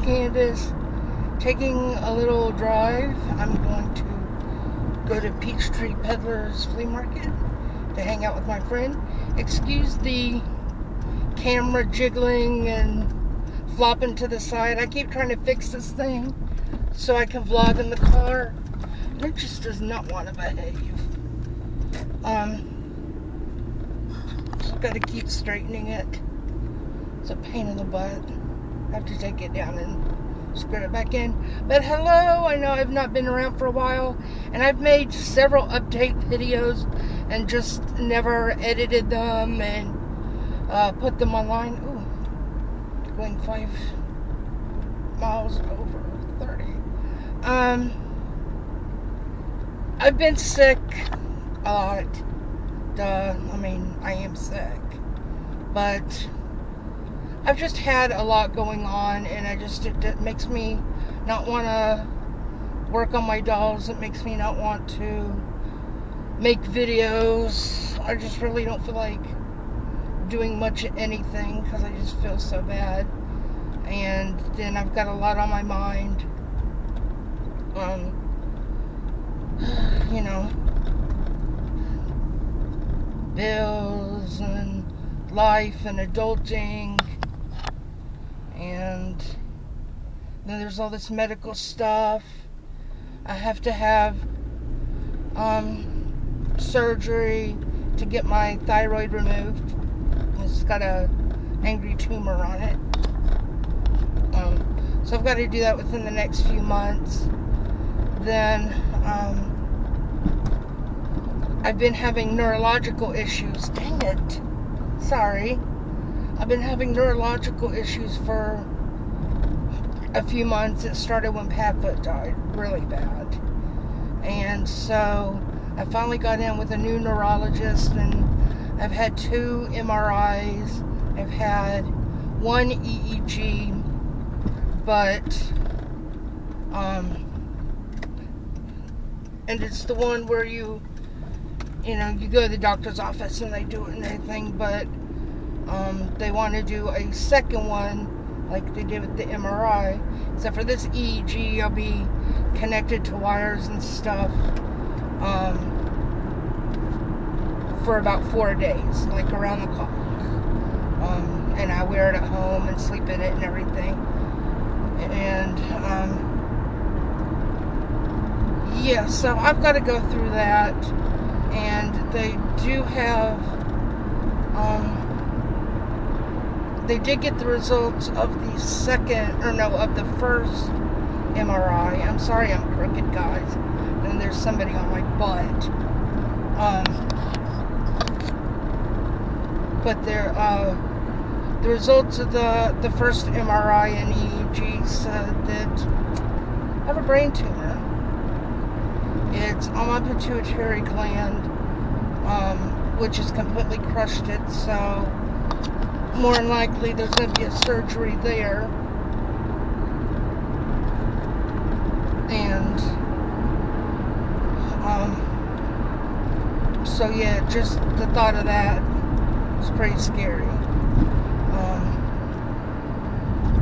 Candace, taking a little drive. I'm going to go to Peachtree Peddler's Flea Market to hang out with my friend. Excuse the camera jiggling and flopping to the side. I keep trying to fix this thing so I can vlog in the car. And it just does not want to behave. So I've got to keep straightening it. It's a pain in the butt. I have to take it down and screw it back in. But hello, I know I've not been around for a while, and I've made several update videos and just never edited them and put them online. Ooh, going 5 miles over 30. I've been sick a lot. Duh, I mean, I am sick. But I've just had a lot going on, and it makes me not want to work on my dolls. It makes me not want to make videos. I just really don't feel like doing much of anything because I just feel so bad. And then I've got a lot on my mind. You know, bills and life and adulting, and then there's all this medical stuff. I have to have surgery to get my thyroid removed. It's got a angry tumor on it. So I've got to do that within the next few months. Then I've been having neurological issues. Dang it. Sorry. I've been having neurological issues for a few months. It started when Padfoot died really bad. And so I finally got in with a new neurologist, and I've had 2 MRIs. I've had 1 EEG, but and it's the one where you go to the doctor's office and they do it and everything, but they want to do a second one like they did with the MRI. Except for this EEG, I'll be connected to wires and stuff for about 4 days, like around the clock. And I wear it at home and sleep in it and everything. And yeah, so I've got to go through that. And they do have, they did get the results of the first MRI. I'm sorry I'm crooked, guys. And there's somebody on my butt. But the results of the first MRI and EEG said that I have a brain tumor. It's on my pituitary gland, which has completely crushed it, so more than likely there's going to be a surgery there. And so yeah, just the thought of that is pretty scary.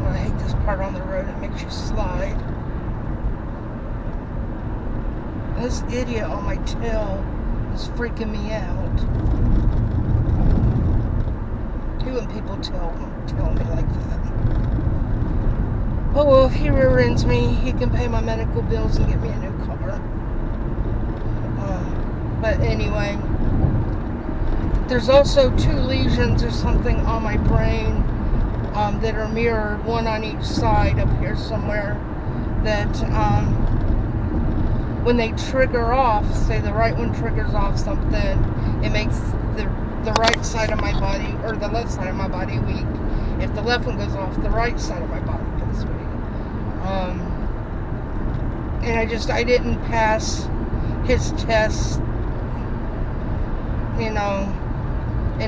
I hate this part on the road. It makes you slide. This idiot on my tail is freaking me out. Who when people tell me like that? Oh well, if he rear ends me, he can pay my medical bills and get me a new car. But anyway, there's also 2 lesions or something on my brain that are mirrored, one on each side up here somewhere, that when they trigger off, say the right one triggers off something, it makes the right side of my body, or the left side of my body, weak. If the left one goes off, the right side of my body goes weak. And I didn't pass his test, in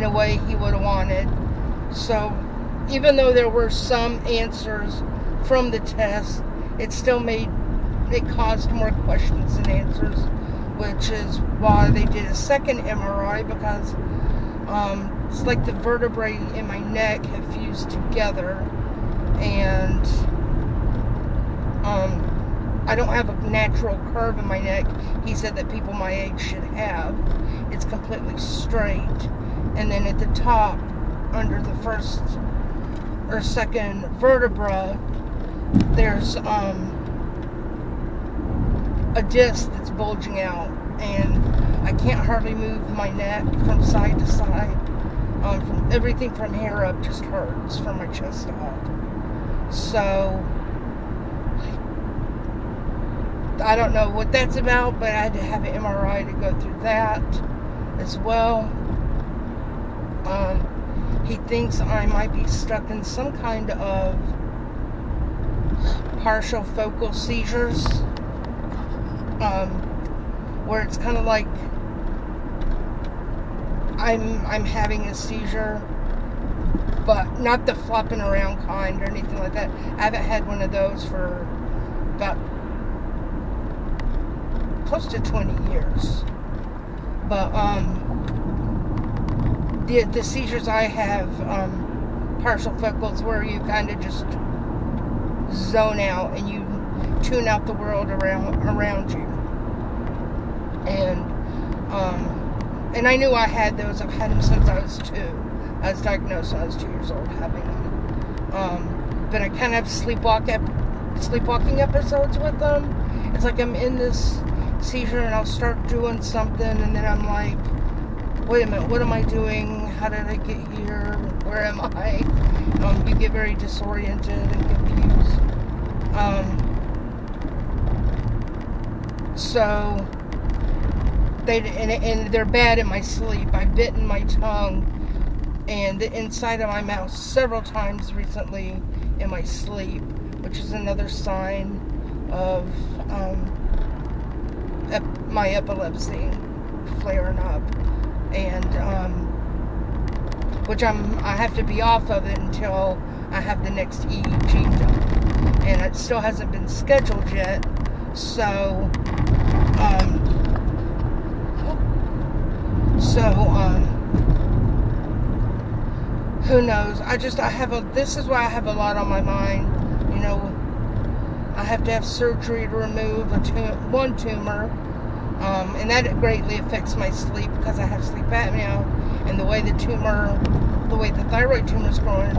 a way he would have wanted. So even though there were some answers from the test, it still caused more questions than answers, which is why they did a second MRI, because it's like the vertebrae in my neck have fused together, and I don't have a natural curve in my neck. He said that people my age should have. It's completely straight. And then at the top, under the first or second vertebra, there's a disc that's bulging out, and I can't hardly move my neck from side to side. From everything from here up just hurts from my chest up. So I don't know what that's about, but I had to have an MRI to go through that as well. He thinks I might be stuck in some kind of partial focal seizures, where it's kind of like I'm having a seizure, but not the flopping around kind or anything like that. I haven't had one of those for about close to 20 years. But the seizures I have, partial focals, where you kind of just zone out and you tune out the world around you. And I knew I had those. I've had them since I was 2. I was diagnosed when I was 2 years old having them. But I kind of have sleepwalking episodes with them. It's like I'm in this seizure and I'll start doing something, and then I'm like, wait a minute, what am I doing? How did I get here? Where am I? You get very disoriented and confused. So they're bad in my sleep. I've bitten my tongue and the inside of my mouth several times recently in my sleep, which is another sign of my epilepsy flaring up, and which I have to be off of it until I have the next EEG done, and it still hasn't been scheduled yet. So who knows? This is why I have a lot on my mind. You know, I have to have surgery to remove one tumor, and that greatly affects my sleep because I have sleep apnea, and the way the thyroid tumor is growing,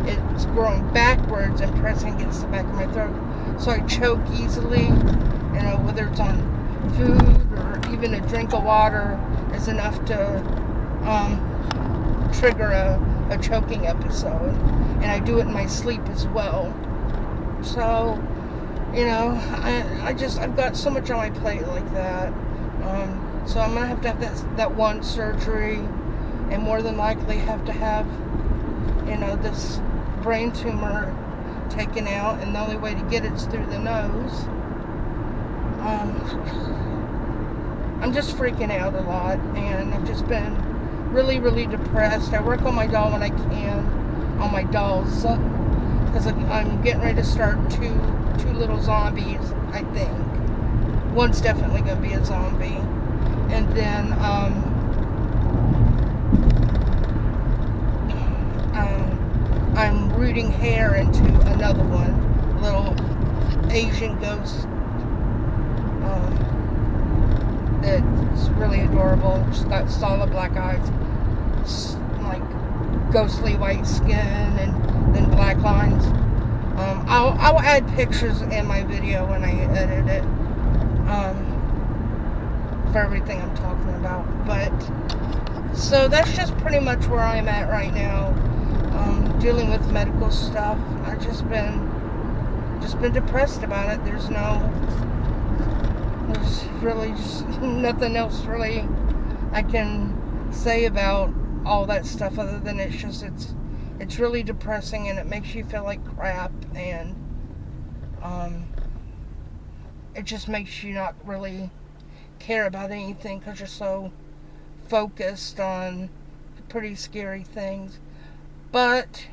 it's growing backwards and pressing against the back of my throat, so I choke easily. You know, whether it's on food or even a drink of water is enough to trigger a choking episode, and I do it in my sleep as well. So, you know, I've got so much on my plate like that. So I'm gonna have to have that one surgery, and more than likely have to have, you know, this brain tumor taken out, and the only way to get it's through the nose. I'm just freaking out a lot, and I've just been really, really depressed. I work on my doll when I can, on my dolls, because I'm getting ready to start two little zombies, I think. One's definitely going to be a zombie. And then, I'm rooting hair into another one, a little Asian ghost. It's really adorable. She's got solid black eyes, like ghostly white skin, and then black lines. I'll add pictures in my video when I edit it, for everything I'm talking about. But so that's just pretty much where I'm at right now, dealing with medical stuff. I've just been depressed about it. There's really just nothing else really I can say about all that stuff other than it's really depressing, and it makes you feel like crap, and it just makes you not really care about anything because you're so focused on pretty scary things. But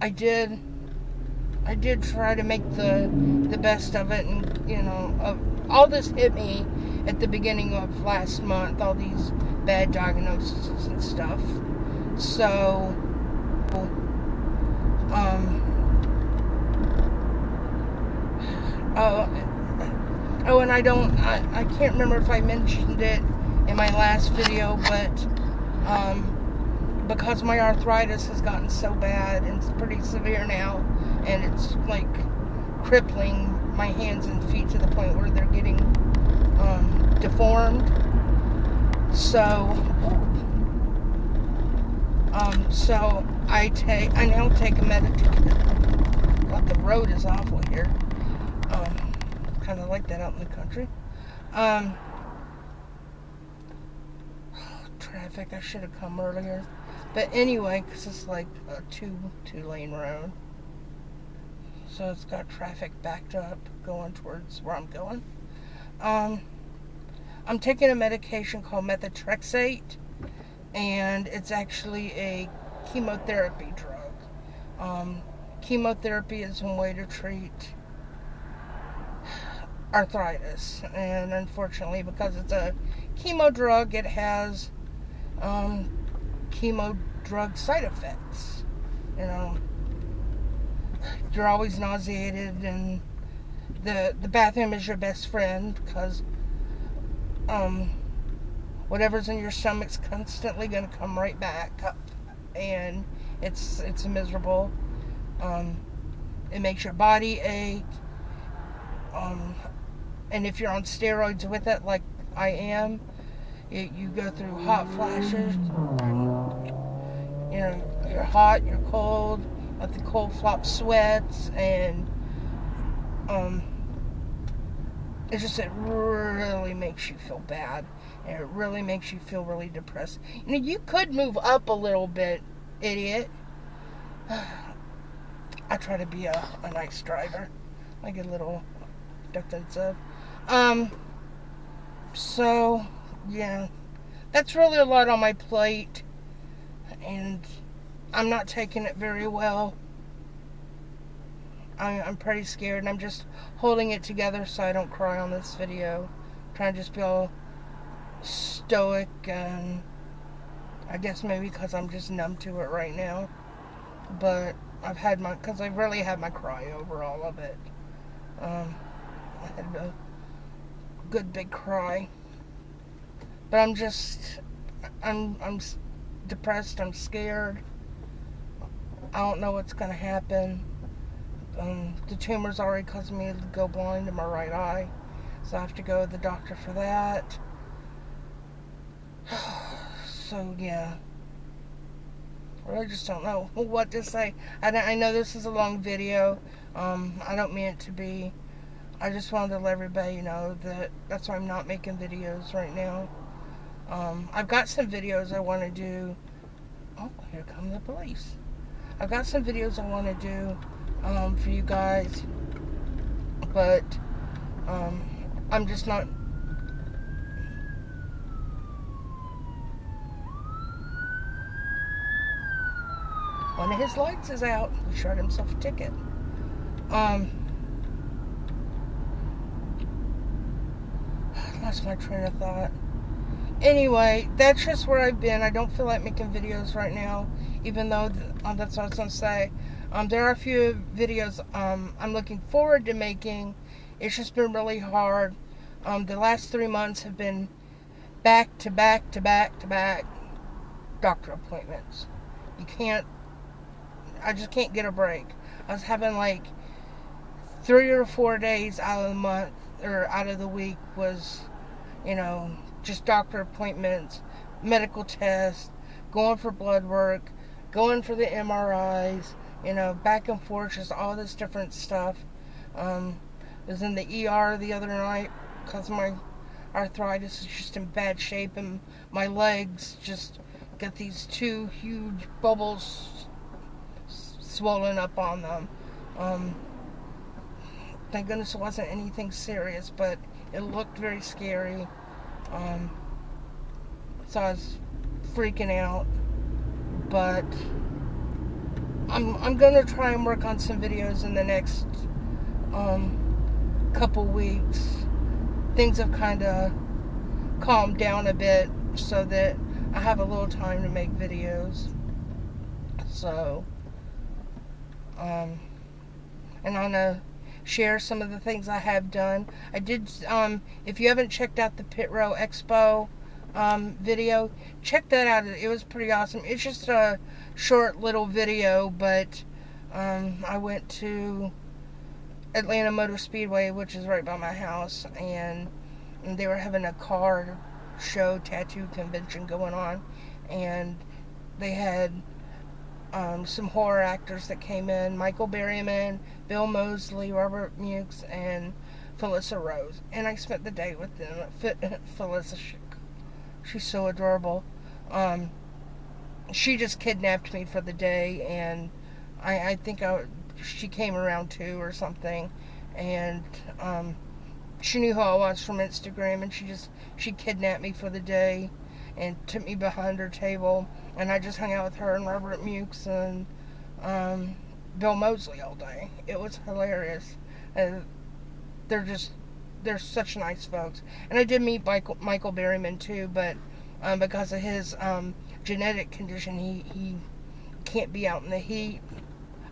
I did try to make the best of it, and you know, all this hit me at the beginning of last month, all these bad diagnoses and stuff. So Oh, and I can't remember if I mentioned it in my last video, but because my arthritis has gotten so bad and it's pretty severe now, and it's like crippling my hands and feet to the point where they're getting deformed. So I now take a medication. Well, the road is awful here. Kind of like that out in the country. Traffic. I should have come earlier. But anyway, because it's like a two-lane road. So it's got traffic backed up going towards where I'm going. I'm taking a medication called methotrexate, and it's actually a chemotherapy drug. Chemotherapy is one way to treat arthritis, and unfortunately, because it's a chemo drug, it has chemo drug side effects. You know, you're always nauseated, and the bathroom is your best friend, because whatever's in your stomach's constantly going to come right back up, and it's miserable. It makes your body ache, and if you're on steroids with it, like I am, you go through hot flashes. You know, you're hot, you're cold, like the cold flop sweats, and it really makes you feel bad, and it really makes you feel really depressed. You know, you could move up a little bit, idiot. I try to be a nice driver, like a little defensive. So yeah, that's really a lot on my plate, and I'm not taking it very well. I'm pretty scared, and I'm just holding it together so I don't cry on this video. I'm trying to just be all stoic, and I guess maybe because I'm just numb to it right now. But because I really had my cry over all of it. I had a good big cry. But I'm depressed, I'm scared. I don't know what's going to happen. The tumor's already causing me to go blind in my right eye, so I have to go to the doctor for that. So yeah, I really just don't know what to say. I know this is a long video. I don't mean it to be. I just wanted to let everybody know that's why I'm not making videos right now. I've got some videos I want to do. Oh, here come the police. I've got some videos I want to do for you guys, but I'm just not. One of his lights is out. He shot himself a ticket. Lost my train of thought. Anyway, that's just where I've been. I don't feel like making videos right now, even though that's what I was going to say. There are a few videos I'm looking forward to making. It's just been really hard. The last 3 months have been back to back to back to back doctor appointments. I just can't get a break. I was having like 3 or 4 days out of the month, or out of the week, was, just doctor appointments, medical tests, going for blood work, going for the MRIs, back and forth, just all this different stuff. I was in the ER the other night because my arthritis is just in bad shape, and my legs just got these 2 huge bubbles swollen up on them. Thank goodness it wasn't anything serious, but it looked very scary. So I was freaking out, but I'm gonna try and work on some videos in the next couple weeks. Things have kind of calmed down a bit, so that I have a little time to make videos. So and on a share some of the things I have done. I did, if you haven't checked out the Pit Row Expo video, check that out. It was pretty awesome. It's just a short little video, but I went to Atlanta Motor Speedway, which is right by my house, and they were having a car show tattoo convention going on, and they had some horror actors that came in: Michael Berryman, Bill Moseley, Robert Mukes, and Felissa Rose. And I spent the day with them. Felissa, she's so adorable. She just kidnapped me for the day, and I think she came around 2 or something, and she knew who I was from Instagram, and she kidnapped me for the day and took me behind her table, and I just hung out with her and Robert Mukes and Bill Moseley all day. It was hilarious. They're such nice folks. And I did meet Michael Berryman too, but because of his genetic condition, he can't be out in the heat.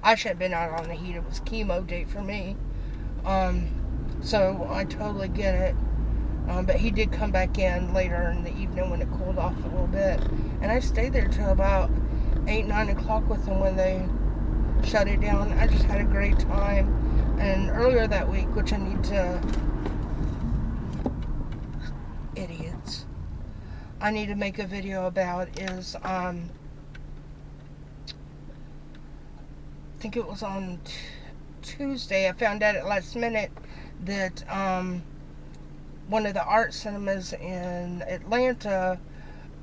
I should have been out on the heat. It was chemo date for me. So I totally get it. But he did come back in later in the evening when it cooled off a little bit. And I stayed there till about 8, 9 o'clock with him when they shut it down. I just had a great time. And earlier that week, which I need to... Idiots. I need to make a video about is... I think it was on Tuesday. I found out at last minute that one of the art cinemas in Atlanta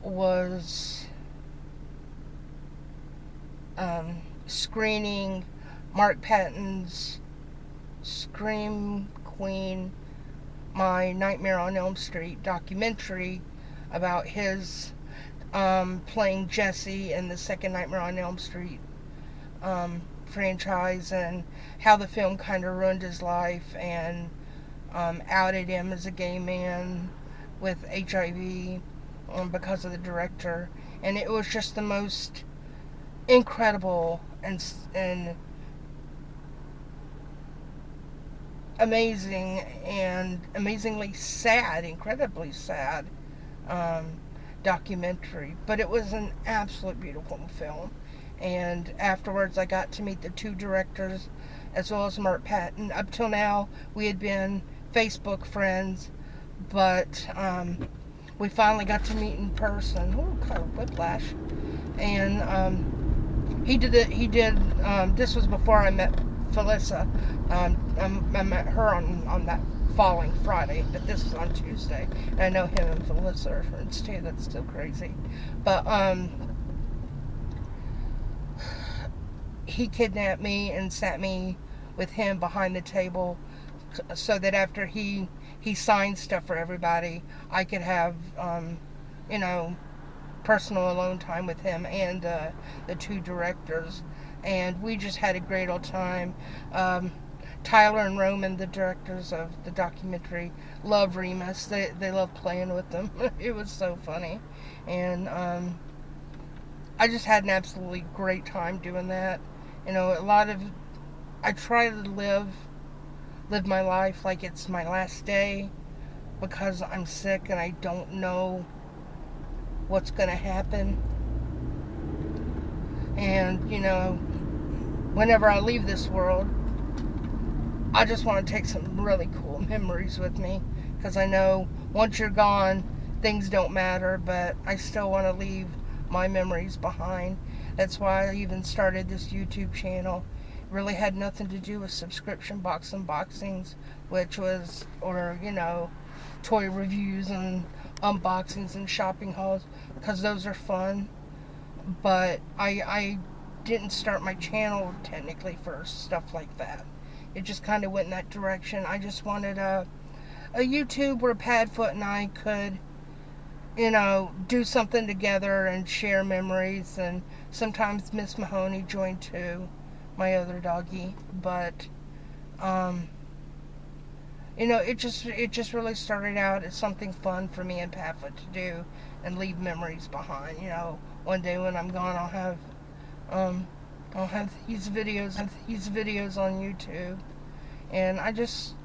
was screening Mark Patton's Scream Queen, My Nightmare on Elm Street documentary about his playing Jesse in the second Nightmare on Elm Street franchise, and how the film kind of ruined his life and outed him as a gay man with HIV because of the director. And it was just the most incredible and amazing and amazingly sad, incredibly sad documentary. But it was an absolute beautiful film. And afterwards I got to meet the 2 directors as well as Mark Patton. Up till now we had been Facebook friends, but we finally got to meet in person. Oh, kind of whiplash. And he did this was before I met Felissa. I met her on that following Friday, but this was on Tuesday. And I know him and Felissa are friends too. That's still crazy. But he kidnapped me and sat me with him behind the table so that after he signed stuff for everybody, I could have personal alone time with him and the 2 directors. And we just had a great old time. Tyler and Roman, the directors of the documentary, love Remus. They love playing with them. It was so funny. And I just had an absolutely great time doing that. I try to live my life like it's my last day, because I'm sick and I don't know what's going to happen. And, whenever I leave this world, I just want to take some really cool memories with me, because I know once you're gone, things don't matter, but I still want to leave my memories behind. That's why I even started this YouTube channel. It really had nothing to do with subscription box unboxings, or toy reviews and unboxings and shopping hauls, because those are fun. But I didn't start my channel technically for stuff like that. It just kind of went in that direction. I just wanted a YouTube where Padfoot and I could do something together and share memories. And sometimes Miss Mahoney joined too, my other doggy. But it just really started out as something fun for me and Padfoot to do and leave memories behind. One day when I'm gone, I'll have these videos on YouTube, And I'm just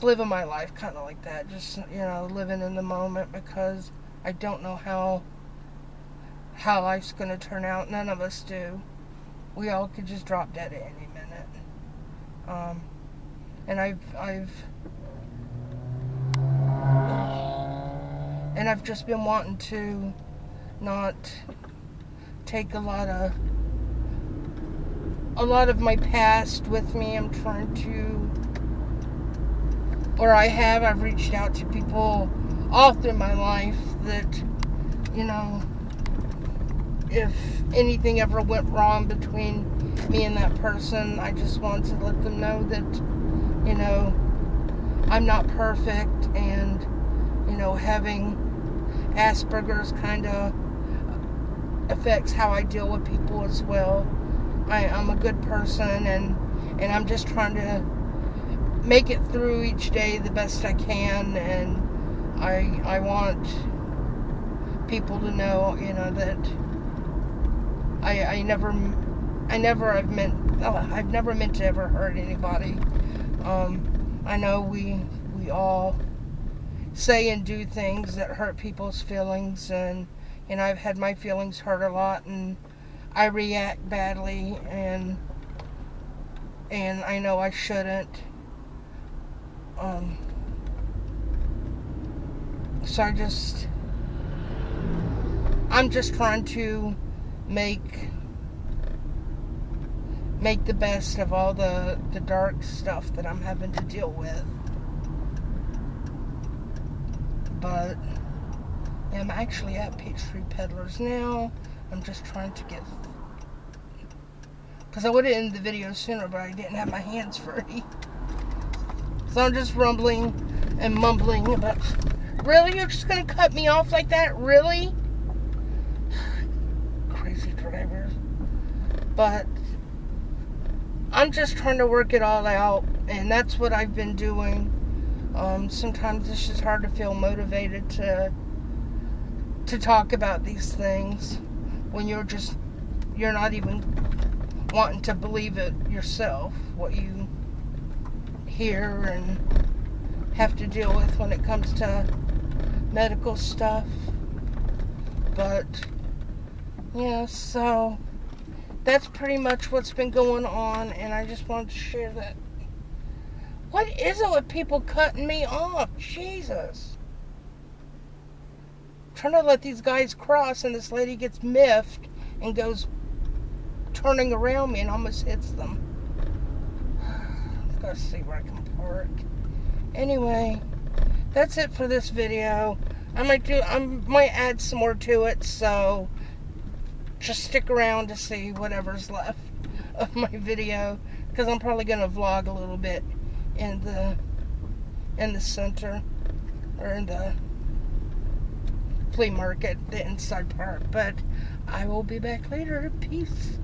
living my life kind of like that. Just, living in the moment, because I don't know how life's going to turn out. None of us do. We all could just drop dead at any minute. And I've just been wanting to not take a lot of my past with me. I'm trying to, or I've reached out to people all through my life that, if anything ever went wrong between me and that person, I just want to let them know that, I'm not perfect, and, having Asperger's kind of affects how I deal with people as well. I'm a good person, and I'm just trying to make it through each day the best I can, and I want people to know, that I've never meant to ever hurt anybody. I know we all say and do things that hurt people's feelings, and I've had my feelings hurt a lot, and I react badly, and I know I shouldn't. So I'm just trying to make the best of all the dark stuff that I'm having to deal with. But I'm actually at Peachtree Peddlers now. I'm just trying to get, because I would have ended the video sooner, but I didn't have my hands free. So I'm just rumbling and mumbling about, really? You're just going to cut me off like that? Really? Crazy drivers. But I'm just trying to work it all out, and that's what I've been doing. Sometimes it's just hard to feel motivated to talk about these things when you're not even wanting to believe it yourself, what you hear and have to deal with when it comes to medical stuff. But yeah, so that's pretty much what's been going on, and I just wanted to share that. What is it with people cutting me off? Jesus. I'm trying to let these guys cross, and this lady gets miffed and goes turning around me and almost hits them. I've got to see where I can park. Anyway, that's it for this video. I might add some more to it, so just stick around to see whatever's left of my video, because I'm probably going to vlog a little bit in the center, or in the flea market, the inside part. But I will be back later. Peace.